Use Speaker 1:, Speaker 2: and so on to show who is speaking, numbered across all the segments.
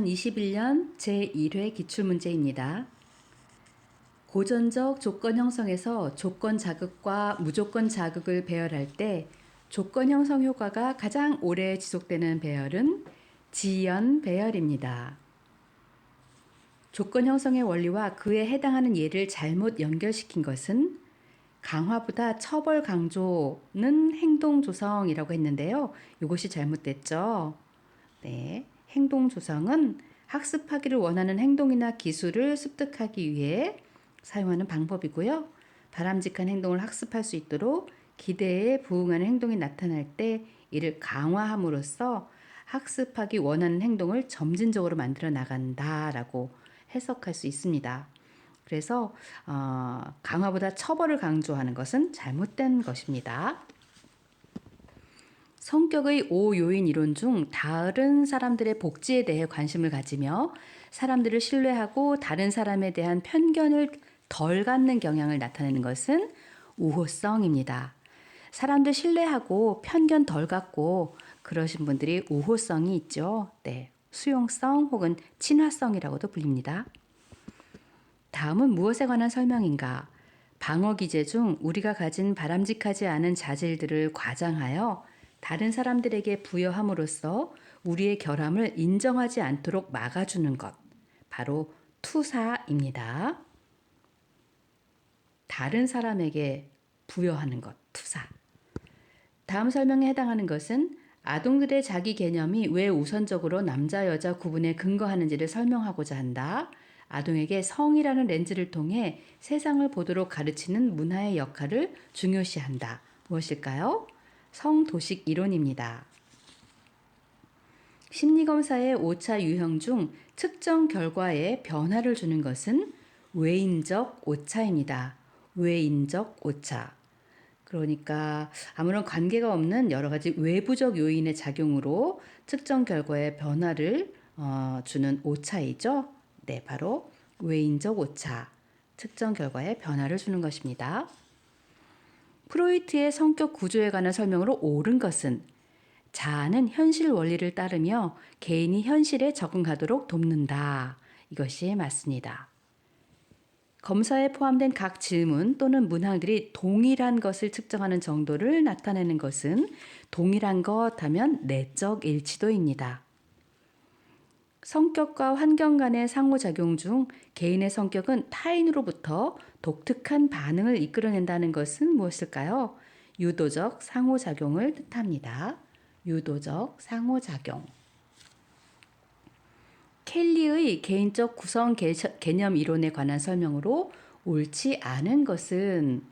Speaker 1: 2021년 제1회 기출문제입니다. 고전적 조건 형성에서 조건 자극과 무조건 자극을 배열할 때 조건 형성 효과가 가장 오래 지속되는 배열은 지연 배열입니다. 조건 형성의 원리와 그에 해당하는 예를 잘못 연결시킨 것은 강화보다 처벌 강조는 행동 조성이라고 했는데요. 이것이 잘못됐죠. 네, 행동 조성은 학습하기를 원하는 행동이나 기술을 습득하기 위해 사용하는 방법이고요. 바람직한 행동을 학습할 수 있도록 기대에 부응하는 행동이 나타날 때 이를 강화함으로써 학습하기 원하는 행동을 점진적으로 만들어 나간다라고 해석할 수 있습니다. 그래서 강화보다 처벌을 강조하는 것은 잘못된 것입니다. 성격의 5요인 이론 중 다른 사람들의 복지에 대해 관심을 가지며 사람들을 신뢰하고 다른 사람에 대한 편견을 덜 갖는 경향을 나타내는 것은 우호성입니다. 사람들 신뢰하고 편견 덜 갖고 그러신 분들이 우호성이 있죠. 네, 수용성 혹은 친화성이라고도 불립니다. 다음은 무엇에 관한 설명인가? 방어 기제 중 우리가 가진 바람직하지 않은 자질들을 과장하여 다른 사람들에게 부여함으로써 우리의 결함을 인정하지 않도록 막아주는 것, 바로 투사입니다. 다른 사람에게 부여하는 것, 투사. 다음 설명에 해당하는 것은 아동들의 자기 개념이 왜 우선적으로 남자, 여자 구분에 근거하는지를 설명하고자 한다. 아동에게 성이라는 렌즈를 통해 세상을 보도록 가르치는 문화의 역할을 중요시한다. 무엇일까요? 성도식 이론입니다. 심리검사의 오차 유형 중 측정 결과에 변화를 주는 것은 외인적 오차입니다. 외인적 오차. 그러니까 아무런 관계가 없는 여러 가지 외부적 요인의 작용으로 측정 결과에 변화를 주는 오차이죠. 네, 바로 외인적 오차. 측정 결과에 변화를 주는 것입니다. 프로이트의 성격 구조에 관한 설명으로 옳은 것은 자아는 현실 원리를 따르며 개인이 현실에 적응하도록 돕는다. 이것이 맞습니다. 검사에 포함된 각 질문 또는 문항들이 동일한 것을 측정하는 정도를 나타내는 것은 동일한 것 하면 내적 일치도입니다. 성격과 환경 간의 상호작용 중 개인의 성격은 타인으로부터 독특한 반응을 이끌어낸다는 것은 무엇일까요? 유도적 상호작용을 뜻합니다. 유도적 상호작용. 켈리의 개인적 구성 개념 이론에 관한 설명으로 옳지 않은 것은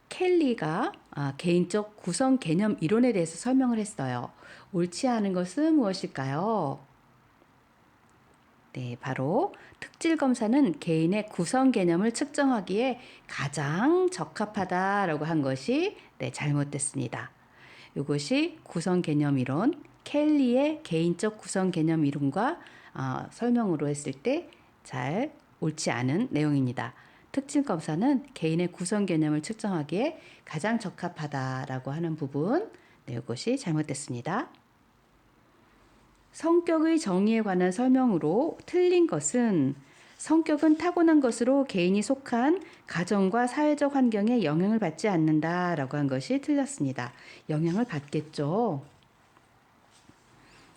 Speaker 1: 켈리가 개인적 구성 개념 이론에 대해서 설명을 했어요. 옳지 않은 것은 무엇일까요? 네, 바로 특질 검사는 개인의 구성 개념을 측정하기에 가장 적합하다라고 한 것이 잘못됐습니다. 이것이 구성 개념 이론, 켈리의 개인적 구성 개념 이론과 설명으로 했을 때 잘 옳지 않은 내용입니다. 특징 검사는 개인의 구성 개념을 측정하기에 가장 적합하다라고 하는 부분, 이것이 잘못됐습니다. 성격의 정의에 관한 설명으로 틀린 것은 성격은 타고난 것으로 개인이 속한 가정과 사회적 환경에 영향을 받지 않는다라고 한 것이 틀렸습니다. 영향을 받겠죠.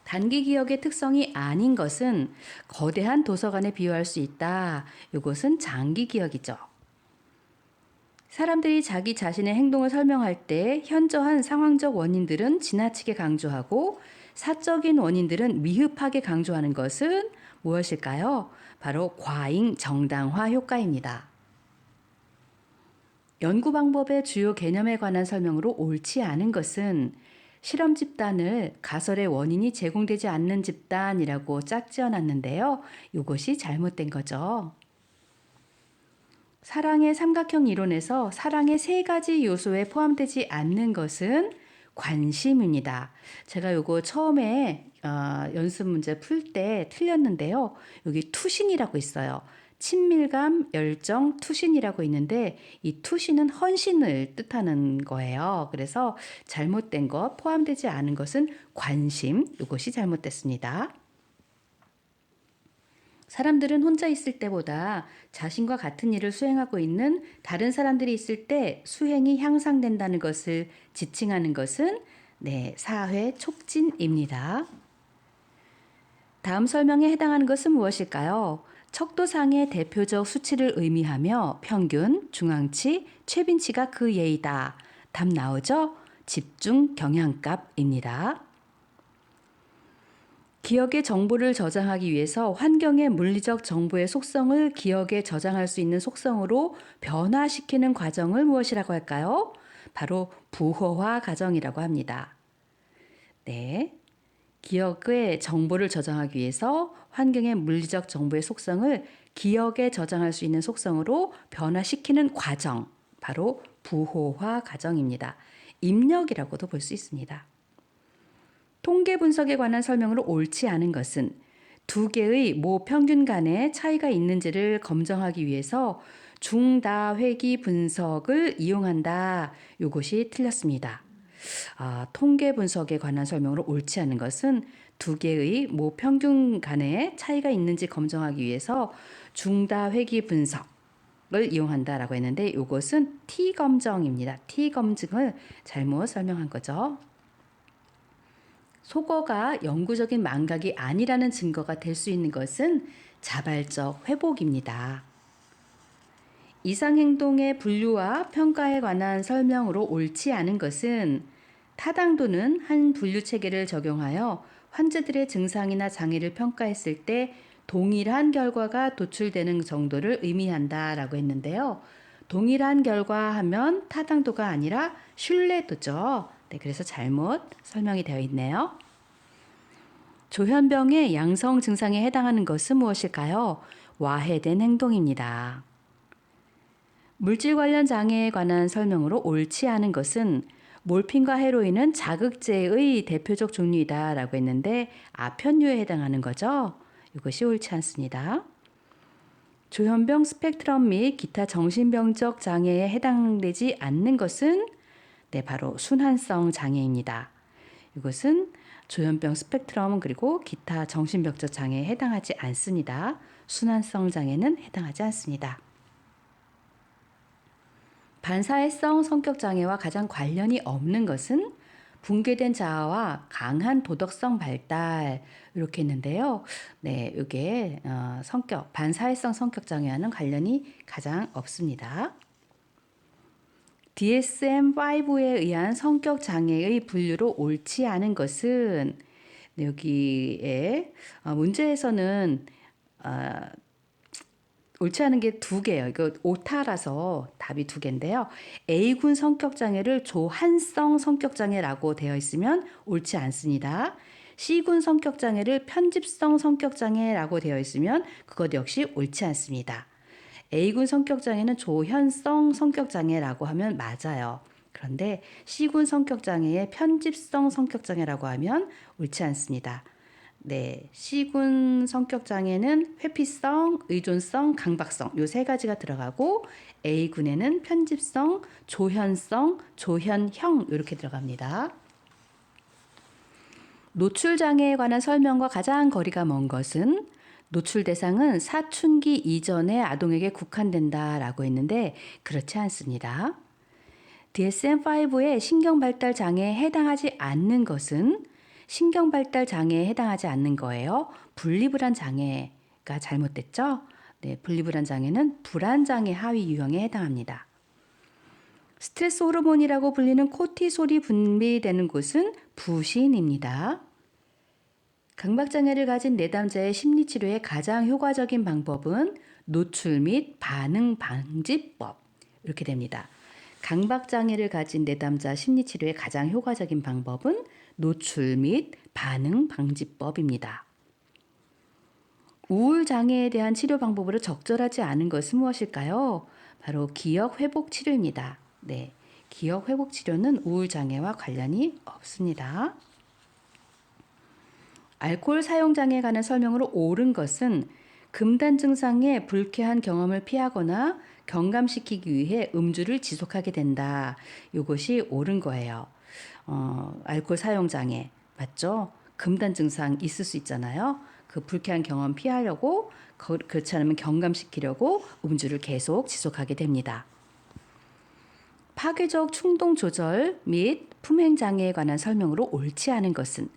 Speaker 1: 단기 기억의 특성이 아닌 것은 거대한 도서관에 비유할 수 있다. 이것은 장기 기억이죠. 사람들이 자기 자신의 행동을 설명할 때 현저한 상황적 원인들은 지나치게 강조하고 사적인 원인들은 미흡하게 강조하는 것은 무엇일까요? 바로 과잉 정당화 효과입니다. 연구 방법의 주요 개념에 관한 설명으로 옳지 않은 것은 실험 집단을 가설의 원인이 제공되지 않는 집단이라고 짝지어 놨는데요. 이것이 잘못된 거죠. 사랑의 삼각형 이론에서 사랑의 세 가지 요소에 포함되지 않는 것은 관심입니다. 제가 이거 처음에 연습 문제 풀 때 틀렸는데요. 여기 투신이라고 있어요. 친밀감, 열정, 투신이라고 있는데 이 투신은 헌신을 뜻하는 거예요. 그래서 잘못된 것, 포함되지 않은 것은 관심, 이것이 잘못됐습니다. 사람들은 혼자 있을 때보다 자신과 같은 일을 수행하고 있는 다른 사람들이 있을 때 수행이 향상된다는 것을 지칭하는 것은 사회 촉진입니다. 다음 설명에 해당하는 것은 무엇일까요? 척도상의 대표적 수치를 의미하며 평균, 중앙치, 최빈치가 그 예이다. 답 나오죠? 집중 경향값입니다. 기억의 정보를 저장하기 위해서 환경의 물리적 정보의 속성을 기억에 저장할 수 있는 속성으로 변화시키는 과정을 무엇이라고 할까요? 바로 부호화 과정이라고 합니다. 네. 기억의 정보를 저장하기 위해서 환경의 물리적 정보의 속성을 기억에 저장할 수 있는 속성으로 변화시키는 과정, 바로 부호화 과정입니다. 입력이라고도 볼 수 있습니다. 통계 분석에 관한 설명으로 옳지 않은 것은 두 개의 모 평균 간의 차이가 있는지를 검증하기 위해서 중다회기 분석을 이용한다. 이것이 틀렸습니다. 통계 분석에 관한 설명으로 옳지 않은 것은 두 개의 모 평균 간의 차이가 있는지 검증하기 위해서 중다회기 분석을 이용한다라고 했는데 이것은 T검정입니다. T검증을 잘못 설명한 거죠. 속어가 영구적인 망각이 아니라는 증거가 될 수 있는 것은 자발적 회복입니다. 이상행동의 분류와 평가에 관한 설명으로 옳지 않은 것은 타당도는 한 분류 체계를 적용하여 환자들의 증상이나 장애를 평가했을 때 동일한 결과가 도출되는 정도를 의미한다라고 했는데요. 동일한 결과 하면 타당도가 아니라 신뢰도죠. 그래서 잘못 설명이 되어 있네요. 조현병의 양성 증상에 해당하는 것은 무엇일까요? 와해된 행동입니다. 물질 관련 장애에 관한 설명으로 옳지 않은 것은 몰핀과 헤로인은 자극제의 대표적 종류이다라고 했는데 아편류에 해당하는 거죠. 이것이 옳지 않습니다. 조현병 스펙트럼 및 기타 정신병적 장애에 해당되지 않는 것은 바로 순환성 장애입니다. 이것은 조현병 스펙트럼 그리고 기타 정신병적 장애에 해당하지 않습니다. 순환성 장애는 해당하지 않습니다. 반사회성 성격 장애와 가장 관련이 없는 것은 붕괴된 자아와 강한 도덕성 발달 이렇게 했는데요. 이게 반사회성 성격 장애와는 관련이 가장 없습니다. DSM-5에 의한 성격 장애의 분류로 옳지 않은 것은 여기에 문제에서는 옳지 않은 게 두 개예요. 이거 오타라서 답이 두 개인데요. A군 성격 장애를 조한성 성격 장애라고 되어 있으면 옳지 않습니다. C군 성격 장애를 편집성 성격 장애라고 되어 있으면 그것 역시 옳지 않습니다. A군 성격장애는 조현성 성격장애라고 하면 맞아요. 그런데 C군 성격장애의 편집성 성격장애라고 하면 옳지 않습니다. C군 성격장애는 회피성, 의존성, 강박성 이 세 가지가 들어가고 A군에는 편집성, 조현성, 조현형 이렇게 들어갑니다. 노출장애에 관한 설명과 가장 거리가 먼 것은 노출 대상은 사춘기 이전의 아동에게 국한된다라고 했는데 그렇지 않습니다. DSM-5의 신경발달 장애에 해당하지 않는 것은 신경발달 장애에 해당하지 않는 거예요. 분리불안 장애가 잘못됐죠? 분리불안 장애는 불안장애 하위 유형에 해당합니다. 스트레스 호르몬이라고 불리는 코티솔이 분비되는 곳은 부신입니다. 강박장애를 가진 내담자의 심리치료의 가장 효과적인 방법은 노출 및 반응 방지법 이렇게 됩니다. 강박장애를 가진 내담자 심리치료의 가장 효과적인 방법은 노출 및 반응 방지법입니다. 우울장애에 대한 치료 방법으로 적절하지 않은 것은 무엇일까요? 바로 기억회복치료입니다. 기억회복치료는 우울장애와 관련이 없습니다. 알코올 사용장애에 관한 설명으로 옳은 것은 금단 증상의 불쾌한 경험을 피하거나 경감시키기 위해 음주를 지속하게 된다. 이것이 옳은 거예요. 알코올 사용 장애 맞죠? 금단 증상 있을 수 있잖아요. 그 불쾌한 경험 피하려고 그렇지 않으면 경감시키려고 음주를 계속 지속하게 됩니다. 파괴적 충동 조절 및 품행 장애에 관한 설명으로 옳지 않은 것은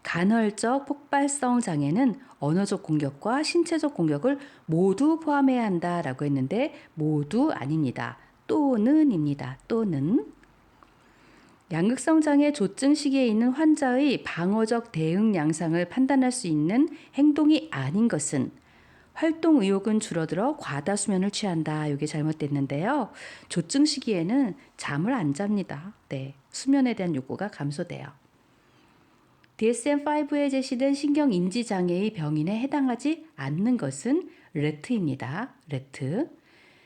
Speaker 1: 간헐적 폭발성 장애는 언어적 공격과 신체적 공격을 모두 포함해야 한다라고 했는데 모두 아닙니다. 또는입니다. 또는 양극성 장애 조증 시기에 있는 환자의 방어적 대응 양상을 판단할 수 있는 행동이 아닌 것은 활동 의욕은 줄어들어 과다 수면을 취한다. 이게 잘못됐는데요. 조증 시기에는 잠을 안 잡니다. 네, 수면에 대한 욕구가 감소돼요. DSM-5에 제시된 신경인지 장애의 병인에 해당하지 않는 것은 레트입니다. 레트.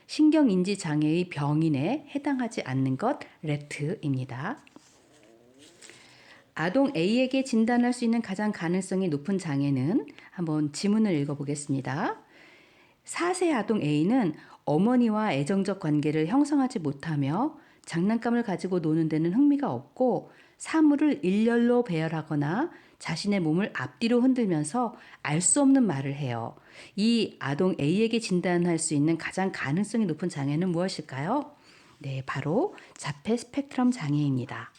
Speaker 1: 신경인지 장애의 병인에 해당하지 않는 것 레트입니다. 아동 A에게 진단할 수 있는 가장 가능성이 높은 장애는 한번 지문을 읽어보겠습니다. 4세 아동 A는 어머니와 애정적 관계를 형성하지 못하며 장난감을 가지고 노는 데는 흥미가 없고 사물을 일렬로 배열하거나 자신의 몸을 앞뒤로 흔들면서 알 수 없는 말을 해요. 이 아동 A에게 진단할 수 있는 가장 가능성이 높은 장애는 무엇일까요? 네, 바로 자폐 스펙트럼 장애입니다.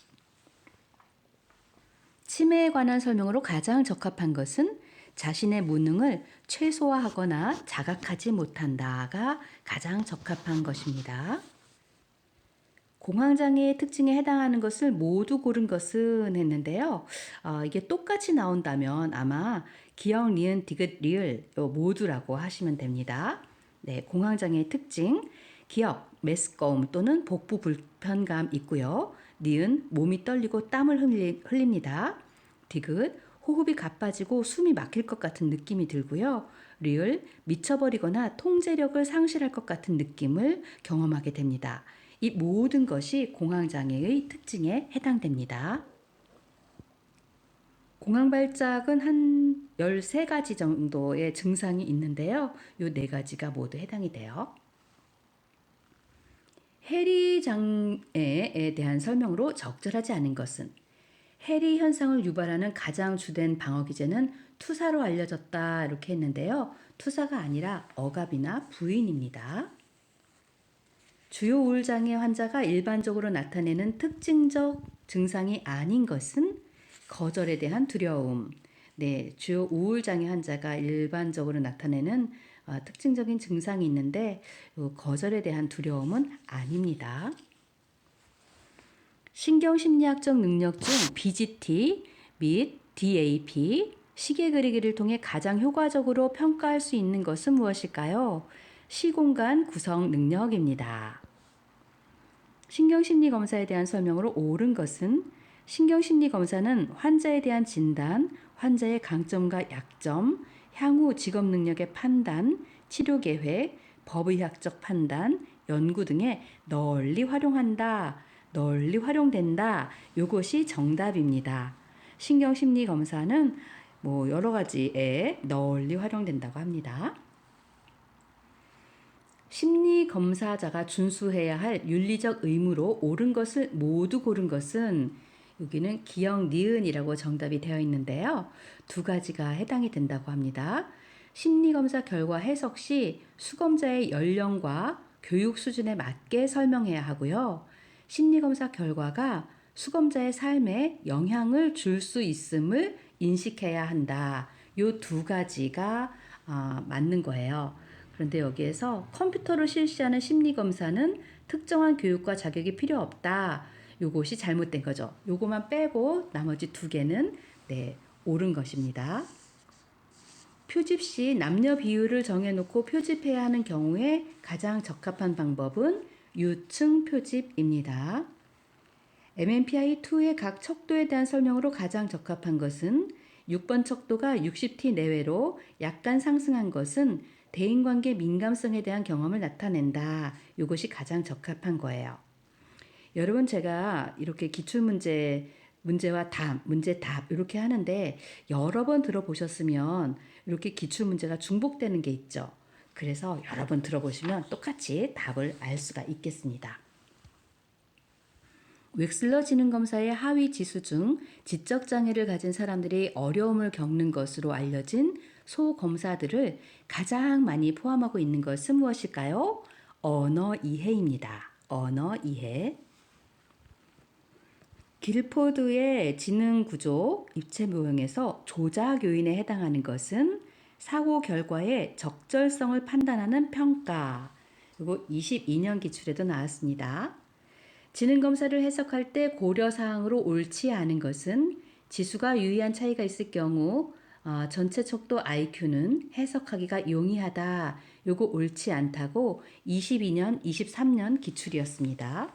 Speaker 1: 치매에 관한 설명으로 가장 적합한 것은 자신의 무능을 최소화하거나 자각하지 못한다가 가장 적합한 것입니다. 공황장애의 특징에 해당하는 것을 모두 고른 것은 했는데요. 이게 똑같이 나온다면 아마 기역, 니은, 디귿, 리을 모두라고 하시면 됩니다. 네, 공황장애의 특징, 기역, 메스꺼움 또는 복부 불편감 있고요. 니은, 몸이 떨리고 땀을 흘립니다. 디귿, 호흡이 가빠지고 숨이 막힐 것 같은 느낌이 들고요. 리을, 미쳐버리거나 통제력을 상실할 것 같은 느낌을 경험하게 됩니다. 이 모든 것이 공황장애의 특징에 해당됩니다. 공황발작은 한 13가지 정도의 증상이 있는데요. 이 4가지가 모두 해당이 돼요. 해리 장애에 대한 설명으로 적절하지 않은 것은 해리 현상을 유발하는 가장 주된 방어 기제는 투사로 알려졌다 이렇게 했는데요. 투사가 아니라 억압이나 부인입니다. 주요 우울장애 환자가 일반적으로 나타내는 특징적 증상이 아닌 것은 거절에 대한 두려움. 네, 주요 우울장애 환자가 일반적으로 나타내는 특징적인 증상이 있는데 거절에 대한 두려움은 아닙니다. 신경심리학적 능력 중 BGT 및 DAP, 시계 그리기를 통해 가장 효과적으로 평가할 수 있는 것은 무엇일까요? 시공간 구성 능력입니다. 신경심리 검사에 대한 설명으로 옳은 것은 신경심리 검사는 환자에 대한 진단, 환자의 강점과 약점, 향후 직업 능력의 판단, 치료 계획, 법의학적 판단, 연구 등에 널리 활용된다. 이것이 정답입니다. 신경심리 검사는 여러 가지에 널리 활용된다고 합니다. 심리 검사자가 준수해야 할 윤리적 의무로 옳은 것을 모두 고른 것은 여기는 기역, 니은이라고 정답이 되어 있는데요. 2가지가 해당이 된다고 합니다. 심리검사 결과 해석 시 수검자의 연령과 교육 수준에 맞게 설명해야 하고요. 심리검사 결과가 수검자의 삶에 영향을 줄 수 있음을 인식해야 한다. 이 2가지가 맞는 거예요. 그런데 여기에서 컴퓨터로 실시하는 심리검사는 특정한 교육과 자격이 필요 없다. 요것이 잘못된 거죠. 요거만 빼고 나머지 2개는 옳은 것입니다. 표집 시 남녀 비율을 정해놓고 표집해야 하는 경우에 가장 적합한 방법은 유층 표집입니다. MMPI-2의 각 척도에 대한 설명으로 가장 적합한 것은 6번 척도가 60T 내외로 약간 상승한 것은 대인관계 민감성에 대한 경험을 나타낸다. 이것이 가장 적합한 거예요. 여러분 제가 이렇게 기출문제 문제와 답, 문제 답 이렇게 하는데 여러 번 들어보셨으면 이렇게 기출 문제가 중복되는 게 있죠. 그래서 여러 번 들어보시면 똑같이 답을 알 수가 있겠습니다. 웩슬러 지능검사의 하위 지수 중 지적 장애를 가진 사람들이 어려움을 겪는 것으로 알려진 소검사들을 가장 많이 포함하고 있는 것은 무엇일까요? 언어 이해입니다. 언어 이해. 길포드의 지능 구조 입체 모형에서 조작 요인에 해당하는 것은 사고 결과의 적절성을 판단하는 평가. 이거 22년 기출에도 나왔습니다. 지능 검사를 해석할 때 고려 사항으로 옳지 않은 것은 지수가 유의한 차이가 있을 경우 전체 척도 IQ는 해석하기가 용이하다. 요거 옳지 않다고 22년, 23년 기출이었습니다.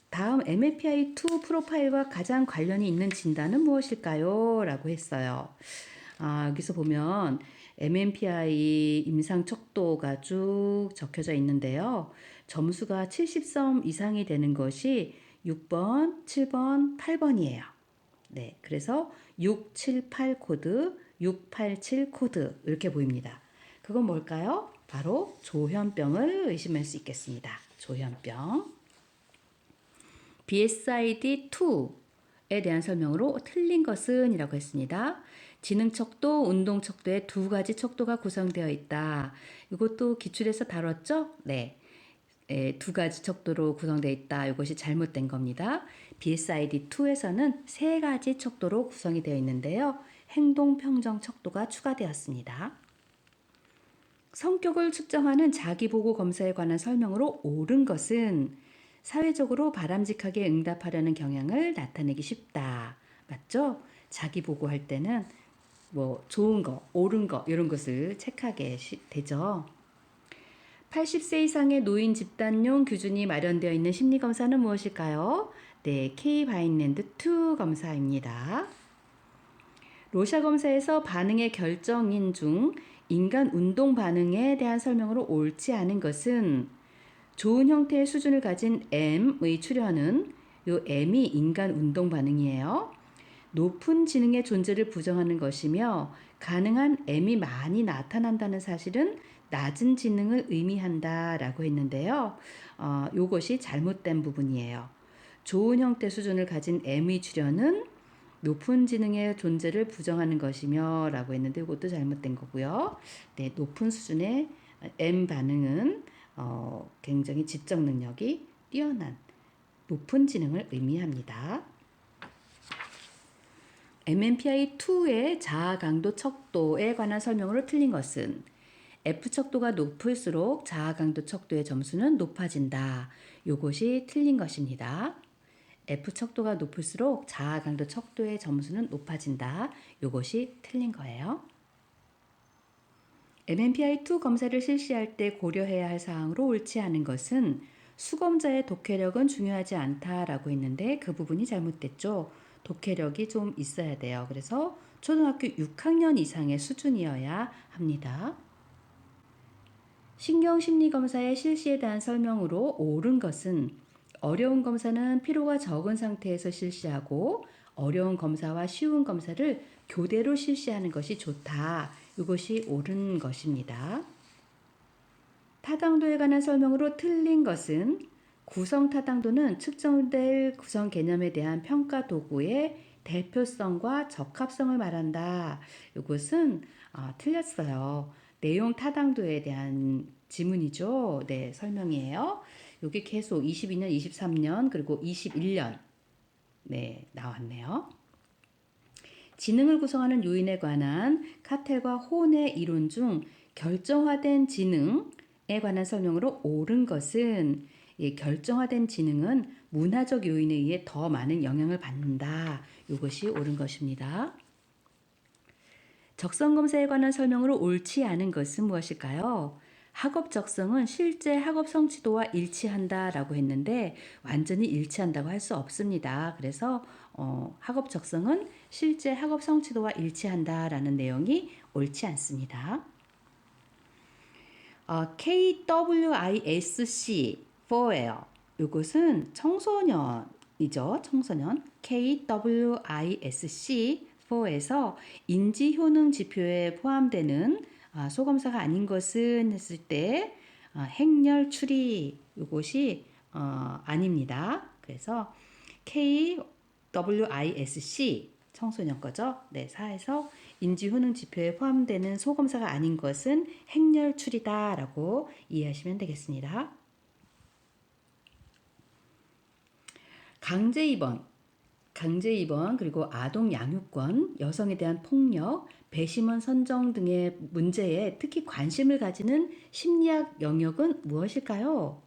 Speaker 1: 다음 MMPI-2 프로파일과 가장 관련이 있는 진단은 무엇일까요? 라고 했어요. 여기서 보면 MMPI 임상 척도가 쭉 적혀져 있는데요. 점수가 70점 이상이 되는 것이 6번, 7번, 8번이에요. 네, 그래서 678 코드, 687 코드 이렇게 보입니다. 그건 뭘까요? 바로 조현병을 의심할 수 있겠습니다. 조현병. BSID2에 대한 설명으로 틀린 것은 이라고 했습니다. 지능 척도, 운동 척도의 두 가지 척도가 구성되어 있다. 이것도 기출에서 다뤘죠? 네. 두 가지 척도로 구성되어 있다. 이것이 잘못된 겁니다. BSID2에서는 세 가지 척도로 구성이 되어 있는데요. 행동 평정 척도가 추가되었습니다. 성격을 측정하는 자기보고 검사에 관한 설명으로 옳은 것은 사회적으로 바람직하게 응답하려는 경향을 나타내기 쉽다. 맞죠? 자기 보고할 때는 뭐 좋은 거, 옳은 거 이런 것을 체크하게 되죠. 80세 이상의 노인 집단용 규준이 마련되어 있는 심리검사는 무엇일까요? 네, K-바인랜드2 검사입니다. 로샤 검사에서 반응의 결정인 중 인간 운동 반응에 대한 설명으로 옳지 않은 것은 좋은 형태의 수준을 가진 M의 출현은 요 M이 인간 운동 반응이에요. 높은 지능의 존재를 부정하는 것이며 가능한 M이 많이 나타난다는 사실은 낮은 지능을 의미한다라고 했는데요. 요것이 잘못된 부분이에요. 좋은 형태 수준을 가진 M의 출현은 높은 지능의 존재를 부정하는 것이며 라고 했는데 이것도 잘못된 거고요. 네, 높은 수준의 M 반응은 굉장히 지적 능력이 뛰어난 높은 지능을 의미합니다. MMPI-2의 자아 강도 척도에 관한 설명으로 틀린 것은 F 척도가 높을수록 자아 강도 척도의 점수는 높아진다. 이것이 틀린 것입니다. F 척도가 높을수록 자아 강도 척도의 점수는 높아진다. 이것이 틀린 거예요. MMPI-2 검사를 실시할 때 고려해야 할 사항으로 옳지 않은 것은 수검자의 독해력은 중요하지 않다라고 했는데 그 부분이 잘못됐죠. 독해력이 좀 있어야 돼요. 그래서 초등학교 6학년 이상의 수준이어야 합니다. 신경심리검사의 실시에 대한 설명으로 옳은 것은 어려운 검사는 피로가 적은 상태에서 실시하고 어려운 검사와 쉬운 검사를 교대로 실시하는 것이 좋다. 이것이 옳은 것입니다. 타당도에 관한 설명으로 틀린 것은 구성 타당도는 측정될 구성 개념에 대한 평가 도구의 대표성과 적합성을 말한다. 이것은 틀렸어요. 내용 타당도에 대한 지문이죠. 네, 설명이에요. 여기 계속 22년, 23년 그리고 21년 네, 나왔네요. 지능을 구성하는 요인에 관한 카텔과 혼의 이론 중 결정화된 지능에 관한 설명으로 옳은 것은 결정화된 지능은 문화적 요인에 의해 더 많은 영향을 받는다. 이것이 옳은 것입니다. 적성 검사에 관한 설명으로 옳지 않은 것은 무엇일까요? 학업 적성은 실제 학업 성취도와 일치한다라고 했는데 완전히 일치한다고 할 수 없습니다. 그래서 학업 적성은 실제 학업 성취도와 일치한다라는 내용이 옳지 않습니다. KWISC4예요. 이것은 청소년의 이죠. 청소년. KWISC 4에서 인지 효능 지표에 포함되는 소검사가 아닌 것은 했을 때 행렬 추리 이것이 아닙니다. 그래서 KWISC 청소년 거죠. 네, 4에서 인지 효능 지표에 포함되는 소검사가 아닌 것은 행렬 추리다라고 이해하시면 되겠습니다. 강제 입원, 그리고 아동 양육권, 여성에 대한 폭력, 배심원 선정 등의 문제에 특히 관심을 가지는 심리학 영역은 무엇일까요?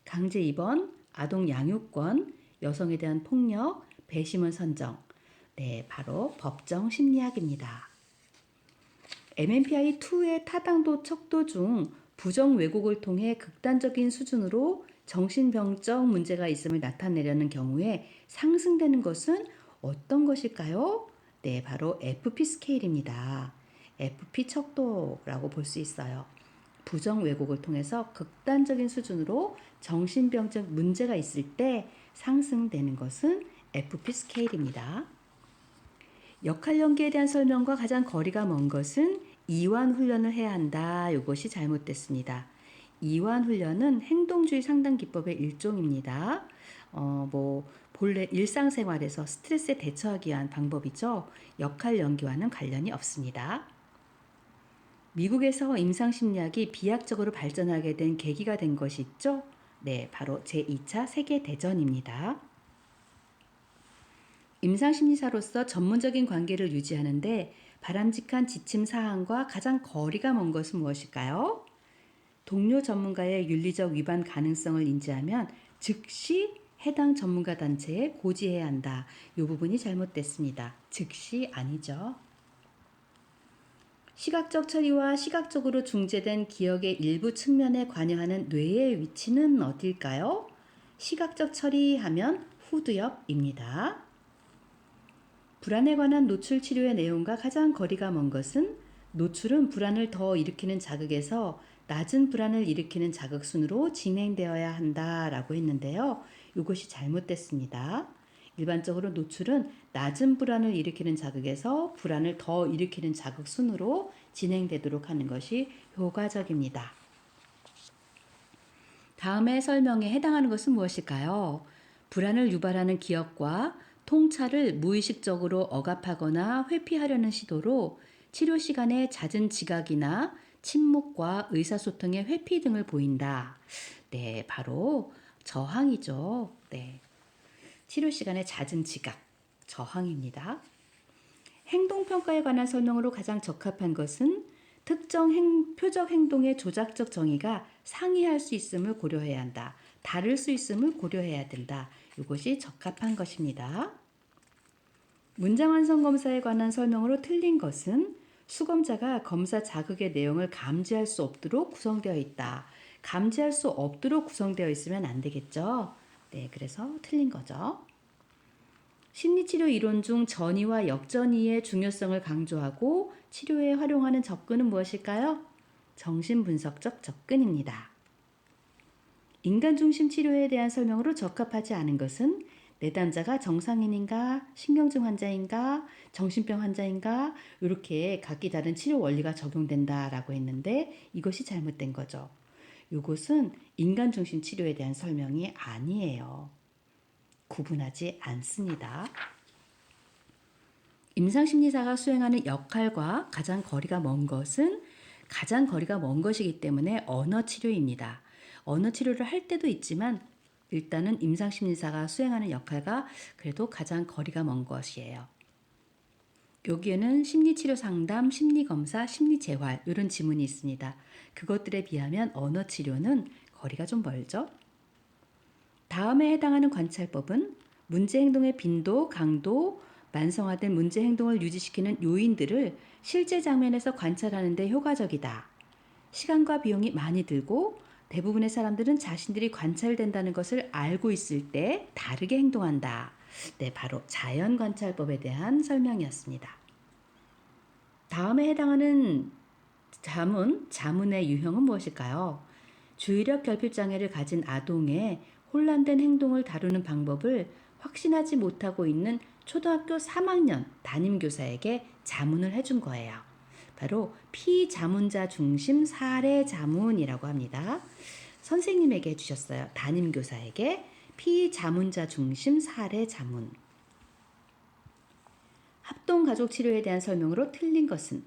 Speaker 1: 강제 입원, 아동 양육권, 여성에 대한 폭력, 배심원 선정. 네, 바로 법정 심리학입니다. MMPI-2의 타당도 척도 중 부정 왜곡을 통해 극단적인 수준으로 정신병적 문제가 있음을 나타내려는 경우에 상승되는 것은 어떤 것일까요? 네, 바로 FP 스케일입니다. FP 척도라고 볼 수 있어요. 부정 왜곡을 통해서 극단적인 수준으로 정신병적 문제가 있을 때 상승되는 것은 FP 스케일입니다. 역할 연기에 대한 설명과 가장 거리가 먼 것은 이완 훈련을 해야 한다. 이것이 잘못됐습니다. 이완 훈련은 행동주의 상담 기법의 일종입니다. 본래 일상생활에서 스트레스에 대처하기 위한 방법이죠. 역할 연기와는 관련이 없습니다. 미국에서 임상심리학이 비약적으로 발전하게 된 계기가 된 것이 있죠. 네, 바로 제2차 세계대전입니다. 임상심리사로서 전문적인 관계를 유지하는데 바람직한 지침 사항과 가장 거리가 먼 것은 무엇일까요? 동료 전문가의 윤리적 위반 가능성을 인지하면 즉시 해당 전문가 단체에 고지해야 한다. 이 부분이 잘못됐습니다. 즉시 아니죠. 시각적 처리와 시각적으로 중재된 기억의 일부 측면에 관여하는 뇌의 위치는 어딜까요? 시각적 처리하면 후두엽입니다. 불안에 관한 노출 치료의 내용과 가장 거리가 먼 것은 노출은 불안을 더 일으키는 자극에서 낮은 불안을 일으키는 자극 순으로 진행되어야 한다라고 했는데요. 이것이 잘못됐습니다. 일반적으로 노출은 낮은 불안을 일으키는 자극에서 불안을 더 일으키는 자극 순으로 진행되도록 하는 것이 효과적입니다. 다음의 설명에 해당하는 것은 무엇일까요? 불안을 유발하는 기억과 통찰을 무의식적으로 억압하거나 회피하려는 시도로 치료 시간에 잦은 지각이나 침묵과 의사소통의 회피 등을 보인다. 네, 바로 저항이죠. 네. 치료 시간에 잦은 지각, 저항입니다. 행동평가에 관한 설명으로 가장 적합한 것은 특정 표적 행동의 조작적 정의가 상이할 수 있음을 고려해야 한다. 다를 수 있음을 고려해야 된다. 이것이 적합한 것입니다. 문장 완성 검사에 관한 설명으로 틀린 것은 수검자가 검사 자극의 내용을 감지할 수 없도록 구성되어 있다. 감지할 수 없도록 구성되어 있으면 안 되겠죠. 네, 그래서 틀린 거죠. 심리치료 이론 중 전이와 역전이의 중요성을 강조하고 치료에 활용하는 접근은 무엇일까요? 정신분석적 접근입니다. 인간중심 치료에 대한 설명으로 적합하지 않은 것은 내담자가 정상인인가, 신경증 환자인가, 정신병 환자인가 이렇게 각기 다른 치료 원리가 적용된다라고 했는데 이것이 잘못된 거죠. 이것은 인간중심 치료에 대한 설명이 아니에요. 구분하지 않습니다. 임상심리사가 수행하는 역할과 가장 거리가 먼 것은 가장 거리가 먼 것이기 때문에 언어치료입니다. 언어치료를 할 때도 있지만 일단은 임상심리사가 수행하는 역할과 그래도 가장 거리가 먼 것이에요. 여기에는 심리치료 상담, 심리검사, 심리재활 이런 지문이 있습니다. 그것들에 비하면 언어치료는 거리가 좀 멀죠. 다음에 해당하는 관찰법은 문제행동의 빈도, 강도, 만성화된 문제행동을 유지시키는 요인들을 실제 장면에서 관찰하는 데 효과적이다. 시간과 비용이 많이 들고 대부분의 사람들은 자신들이 관찰된다는 것을 알고 있을 때 다르게 행동한다. 네, 바로 자연관찰법에 대한 설명이었습니다. 다음에 해당하는 자문의 유형은 무엇일까요? 주의력 결핍장애를 가진 아동의 혼란된 행동을 다루는 방법을 확신하지 못하고 있는 초등학교 3학년 담임교사에게 자문을 해준 거예요. 바로 피자문자 중심 사례 자문이라고 합니다. 선생님에게 해주셨어요. 담임교사에게 피자문자 중심 사례 자문. 합동가족치료에 대한 설명으로 틀린 것은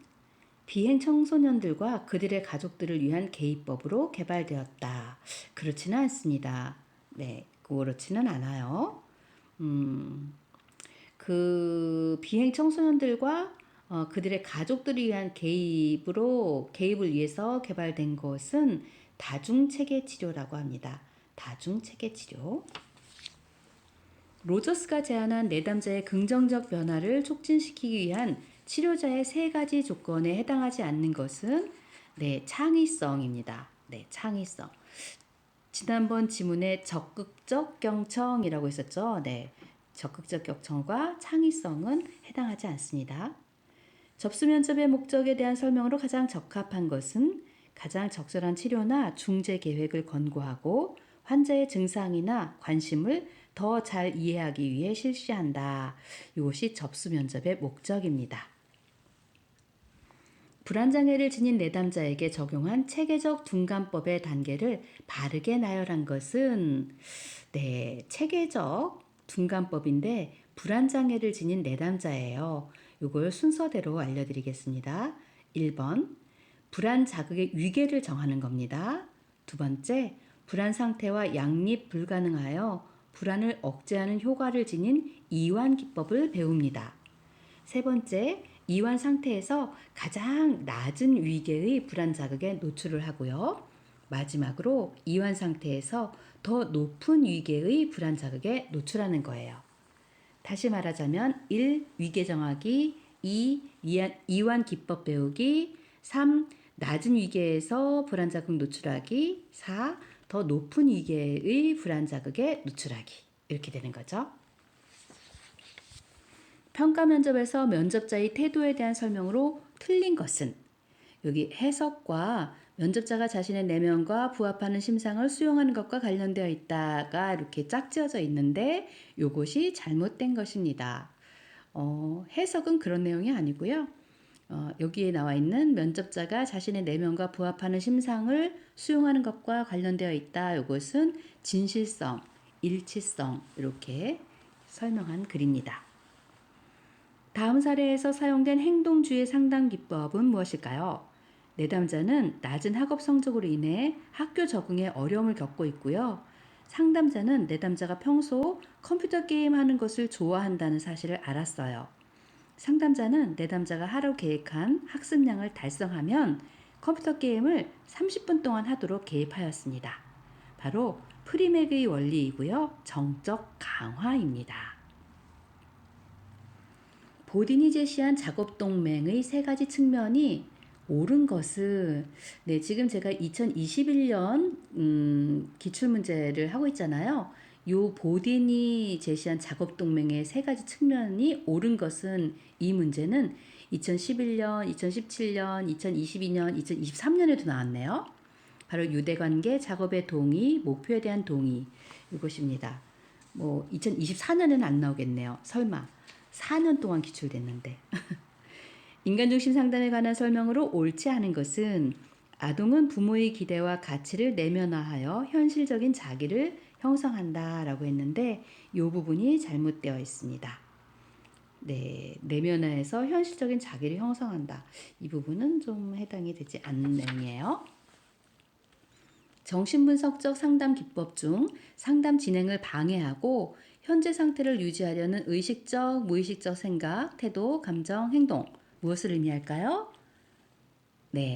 Speaker 1: 비행 청소년들과 그들의 가족들을 위한 개입법으로 개발되었다. 그렇지는 않습니다. 네, 그렇지는 않아요. 그 비행 청소년들과 그들의 가족들을 위한 개입을 위해서 개발된 것은 다중체계 치료라고 합니다. 다중체계 치료. 로저스가 제안한 내담자의 긍정적 변화를 촉진시키기 위한 치료자의 세 가지 조건에 해당하지 않는 것은 창의성입니다. 창의성. 지난번 지문에 적극적 경청이라고 있었죠. 적극적 경청과 창의성은 해당하지 않습니다. 접수 면접의 목적에 대한 설명으로 가장 적합한 것은 가장 적절한 치료나 중재 계획을 권고하고 환자의 증상이나 관심을 더 잘 이해하기 위해 실시한다. 이것이 접수 면접의 목적입니다. 불안장애를 지닌 내담자에게 적용한 체계적 둔감법의 단계를 바르게 나열한 것은 체계적 둔감법인데 불안장애를 지닌 내담자예요. 이걸 순서대로 알려드리겠습니다. 1번, 불안 자극의 위계를 정하는 겁니다. 두 번째, 불안 상태와 양립 불가능하여 불안을 억제하는 효과를 지닌 이완 기법을 배웁니다. 세 번째, 이완 상태에서 가장 낮은 위계의 불안 자극에 노출을 하고요. 마지막으로 이완 상태에서 더 높은 위계의 불안 자극에 노출하는 거예요. 다시 말하자면 1. 위계 정하기, 2. 이완 기법 배우기, 3. 낮은 위계에서 불안 자극 노출하기, 4. 더 높은 위계의 불안 자극에 노출하기. 이렇게 되는 거죠. 평가 면접에서 면접자의 태도에 대한 설명으로 틀린 것은 여기 해석과 면접자가 자신의 내면과 부합하는 심상을 수용하는 것과 관련되어 있다가 이렇게 짝지어져 있는데 이것이 잘못된 것입니다. 해석은 그런 내용이 아니고요. 여기에 나와 있는 면접자가 자신의 내면과 부합하는 심상을 수용하는 것과 관련되어 있다. 이것은 진실성, 일치성 이렇게 설명한 글입니다. 다음 사례에서 사용된 행동주의 상담 기법은 무엇일까요? 내담자는 낮은 학업 성적으로 인해 학교 적응에 어려움을 겪고 있고요. 상담자는 내담자가 평소 컴퓨터 게임 하는 것을 좋아한다는 사실을 알았어요. 상담자는 내담자가 하루 계획한 학습량을 달성하면 컴퓨터 게임을 30분 동안 하도록 개입하였습니다. 바로 프리맥의 원리이고요. 정적 강화입니다. 보딘이 제시한 작업 동맹의 세 가지 측면이 옳은 것은 지금 제가 2021년 기출문제를 하고 있잖아요. 요 보딘이 제시한 작업 동맹의 세 가지 측면이 옳은 것은 이 문제는 2011년, 2017년, 2022년, 2023년에도 나왔네요. 바로 유대관계, 작업의 동의, 목표에 대한 동의 이것입니다. 2024년에는 안 나오겠네요. 설마 4년 동안 기출됐는데. 인간중심 상담에 관한 설명으로 옳지 않은 것은 아동은 부모의 기대와 가치를 내면화하여 현실적인 자기를 형성한다라고 했는데 이 부분이 잘못되어 있습니다. 내면화해서 현실적인 자기를 형성한다. 이 부분은 좀 해당이 되지 않는 내용이에요. 정신분석적 상담 기법 중 상담 진행을 방해하고 현재 상태를 유지하려는 의식적, 무의식적 생각, 태도, 감정, 행동 무엇을 의미할까요?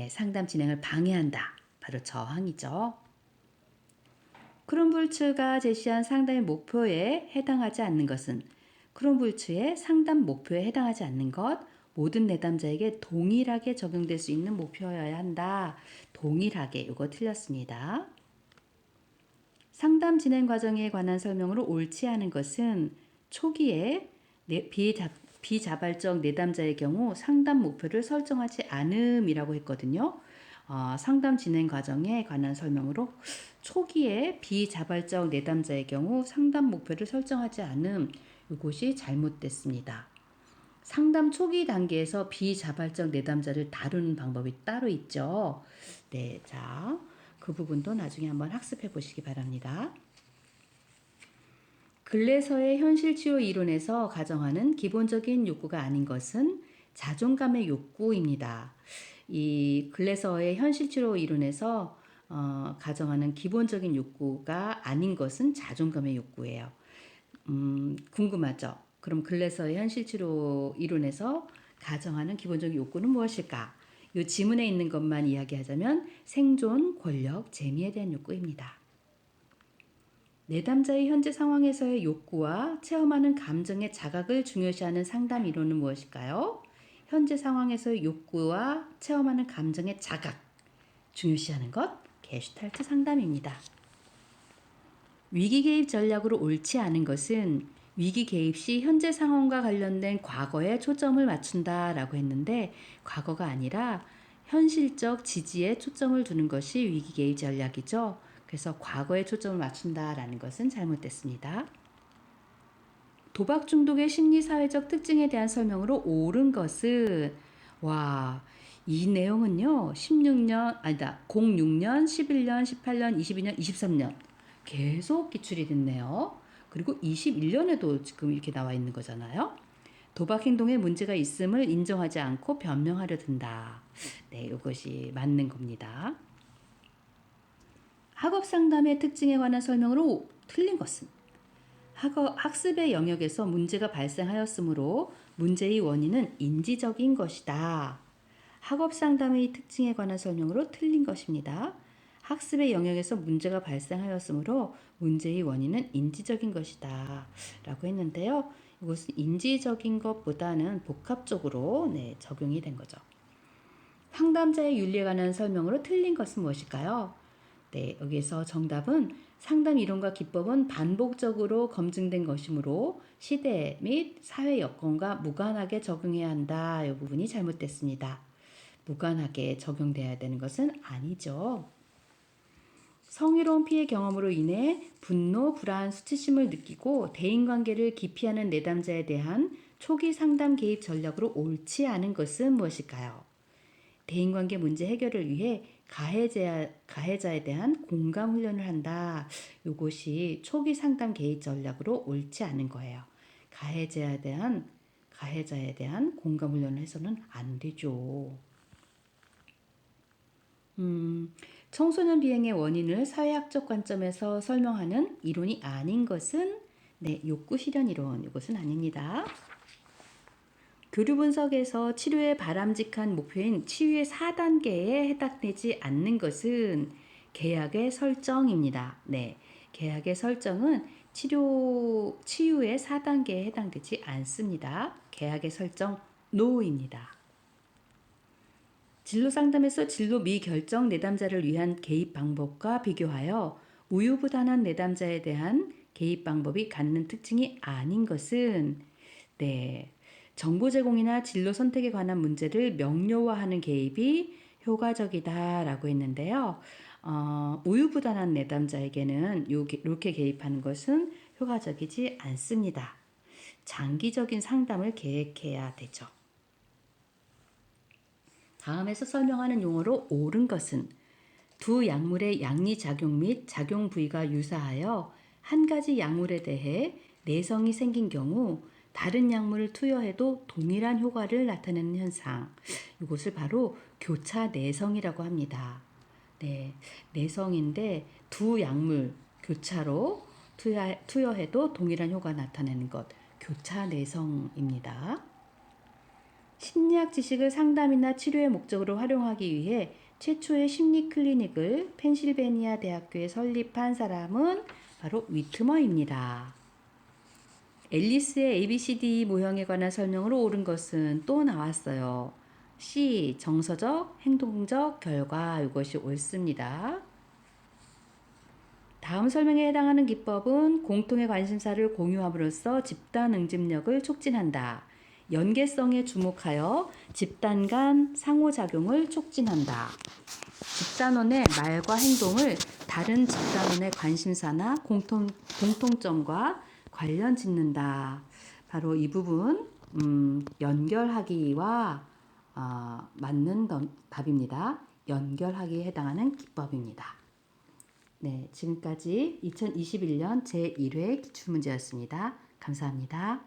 Speaker 1: 상담 진행을 방해한다. 바로 저항이죠. 크론불츠가 제시한 상담의 목표에 해당하지 않는 것은 크론불츠의 상담 목표에 해당하지 않는 것, 모든 내담자에게 동일하게 적용될 수 있는 목표여야 한다. 동일하게 이거 틀렸습니다. 상담 진행 과정에 관한 설명으로 옳지 않은 것은 초기에 비자발적 내담자의 경우 상담 목표를 설정하지 않음이라고 했거든요. 상담 진행 과정에 관한 설명으로 초기에 비자발적 내담자의 경우 상담 목표를 설정하지 않음 이것이 잘못됐습니다. 상담 초기 단계에서 비자발적 내담자를 다루는 방법이 따로 있죠. 네, 자, 그 부분도 나중에 한번 학습해 보시기 바랍니다. 근래서의 현실치료 이론에서 가정하는 기본적인 욕구가 아닌 것은 자존감의 욕구입니다. 이 근래서의 현실치료 이론에서 가정하는 기본적인 욕구가 아닌 것은 자존감의 욕구예요. 궁금하죠? 그럼 근래서의 현실치료 이론에서 가정하는 기본적인 욕구는 무엇일까? 이 지문에 있는 것만 이야기하자면 생존, 권력, 재미에 대한 욕구입니다. 내담자의 현재 상황에서의 욕구와 체험하는 감정의 자각을 중요시하는 상담 이론은 무엇일까요? 현재 상황에서의 욕구와 체험하는 감정의 자각, 중요시하는 것, 게슈탈트 상담입니다. 위기 개입 전략으로 옳지 않은 것은 위기 개입 시 현재 상황과 관련된 과거에 초점을 맞춘다라고 했는데 과거가 아니라 현실적 지지에 초점을 두는 것이 위기 개입 전략이죠. 그래서 과거에 초점을 맞춘다라는 것은 잘못됐습니다. 도박 중독의 심리 사회적 특징에 대한 설명으로 옳은 것은 이 내용은요. 06년, 11년, 18년, 22년, 23년 계속 기출이 됐네요. 그리고 21년에도 지금 이렇게 나와 있는 거잖아요. 도박 행동에 문제가 있음을 인정하지 않고 변명하려 든다. 네, 이것이 맞는 겁니다. 학업 상담의 특징에 관한 설명으로 틀린 것은 학습의 영역에서 문제가 발생하였으므로 문제의 원인은 인지적인 것이다. 학업 상담의 특징에 관한 설명으로 틀린 것입니다. 학습의 영역에서 문제가 발생하였으므로 문제의 원인은 인지적인 것이다. 라고 했는데요. 이것은 인지적인 것보다는 복합적으로 적용이 된 거죠. 상담자의 윤리에 관한 설명으로 틀린 것은 무엇일까요? 네, 여기서 정답은 상담 이론과 기법은 반복적으로 검증된 것이므로 시대 및 사회 여건과 무관하게 적용해야 한다. 이 부분이 잘못됐습니다. 무관하게 적용돼야 되는 것은 아니죠. 성희로운 피해 경험으로 인해 분노, 불안, 수치심을 느끼고 대인관계를 기피하는 내담자에 대한 초기 상담 개입 전략으로 옳지 않은 것은 무엇일까요? 대인관계 문제 해결을 위해 가해자에 대한 공감 훈련을 한다. 이것이 초기 상담 개입 전략으로 옳지 않은 거예요. 가해자에 대한 공감 훈련을 해서는 안 되죠. 청소년 비행의 원인을 사회학적 관점에서 설명하는 이론이 아닌 것은 욕구 실현 이론. 이것은 아닙니다. 교류 분석에서 치료의 바람직한 목표인 치유의 4단계에 해당되지 않는 것은 계약의 설정입니다. 네, 계약의 설정은 치유의 4단계에 해당되지 않습니다. 계약의 설정 NO입니다. 진로 상담에서 진로 미결정 내담자를 위한 개입 방법과 비교하여 우유부단한 내담자에 대한 개입 방법이 갖는 특징이 아닌 것은 정보 제공이나 진로 선택에 관한 문제를 명료화하는 개입이 효과적이다라고 했는데요. 우유부단한 내담자에게는 이렇게 개입하는 것은 효과적이지 않습니다. 장기적인 상담을 계획해야 되죠. 다음에서 설명하는 용어로 옳은 것은 두 약물의 양리작용 및 작용 부위가 유사하여 한 가지 약물에 대해 내성이 생긴 경우 다른 약물을 투여해도 동일한 효과를 나타내는 현상. 이것을 바로 교차 내성이라고 합니다. 네, 내성인데 두 약물 교차로 투여해도 동일한 효과가 나타내는 것. 교차 내성입니다. 심리학 지식을 상담이나 치료의 목적으로 활용하기 위해 최초의 심리 클리닉을 펜실베니아 대학교에 설립한 사람은 바로 위트머입니다. 앨리스의 ABCD 모형에 관한 설명으로 옳은 것은 또 나왔어요. C. 정서적, 행동적 결과. 이것이 옳습니다. 다음 설명에 해당하는 기법은 공통의 관심사를 공유함으로써 집단 응집력을 촉진한다. 연계성에 주목하여 집단 간 상호작용을 촉진한다. 집단원의 말과 행동을 다른 집단원의 관심사나 공통점과 관련 짓는다. 바로 이 부분 연결하기와 맞는 답입니다. 연결하기에 해당하는 기법입니다. 네, 지금까지 2021년 제1회 기출문제였습니다. 감사합니다.